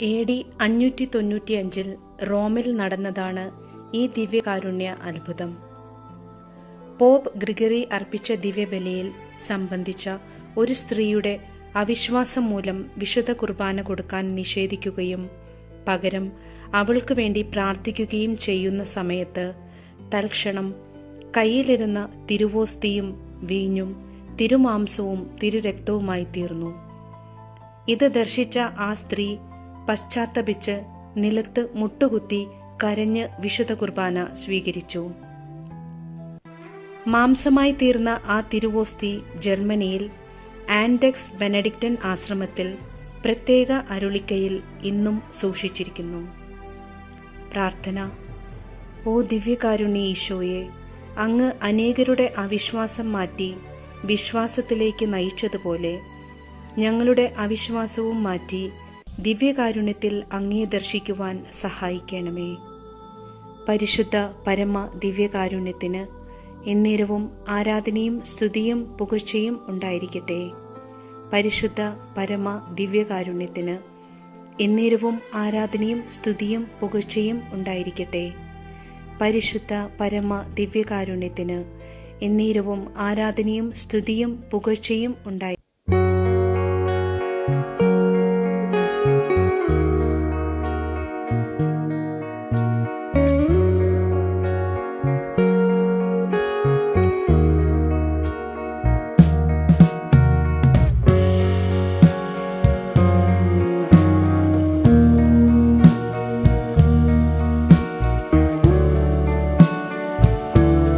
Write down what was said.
AD 595 റോമിൽ നടന്നതാണ് ഈ ദിവ്യകാരുണ്യ അത്ഭുതം. പോപ്പ് ഗ്രിഗറി അർപ്പിച്ച ദിവ്യബലിയിൽ സംബന്ധിച്ച ഒരു സ്ത്രീയുടെ അവിശ്വാസം മൂലം വിശുദ്ധ കുർബാന കൊടുക്കാൻ നിഷേധിക്കുകയും പകരം അവൾക്കു വേണ്ടി പ്രാർത്ഥിക്കുകയും ചെയ്യുന്ന സമയത്ത് തൽക്ഷണം കയ്യിലിരുന്ന തിരുവോസ്തിയും വീഞ്ഞും തിരുമാംസവും തിരുരക്തവുമായി തീർന്നു. ഇത് ദർശിച്ച ആ സ്ത്രീ പശ്ചാത്തപിച്ച് നിലത്ത് മുട്ടുകുത്തി കരഞ്ഞ് വിശുദ്ധ കുർബാന സ്വീകരിച്ചു. മാംസമായി തീർന്ന ആ തിരുവോസ്തി ജർമ്മനിയിൽ ആൻഡെക്സ് ബെനഡിക്റ്റൻ ആശ്രമത്തിൽ പ്രത്യേക അരുളിക്കയിൽ ഇന്നും സൂക്ഷിച്ചിരിക്കുന്നു. പ്രാർത്ഥന. ഓ ദിവ്യകാരുണ്യ ഈശോയെ, അങ്ങ് അനേകരുടെ അവിശ്വാസം മാറ്റി വിശ്വാസത്തിലേക്ക് നയിച്ചതുപോലെ ഞങ്ങളുടെ അവിശ്വാസവും മാറ്റി ദിവ്യകാരുണ്യത്തിൽ അങ്ങയെ ദർശിക്കുവാൻ സഹായിക്കണമേ. പരിശുദ്ധ പരമ ദിവ്യകാരുണ്യത്തിന് എന്നേരവും ആരാധനയും സ്തുതിയും പുകഴ്ചയും ഉണ്ടായിരിക്കട്ടെ. പരിശുദ്ധ പരമ ദിവ്യകാരുണ്യത്തിന് എന്നേരവും ആരാധനയും സ്തുതിയും പുകഴ്ചയും ഉണ്ടായിരിക്കട്ടെ. പരിശുദ്ധ പരമ ദിവ്യകാരുണ്യത്തിന് എന്നേരവും ആരാധനയും സ്തുതിയും പുകഴ്ചയും ഉണ്ടായിരിക്കട്ടെ.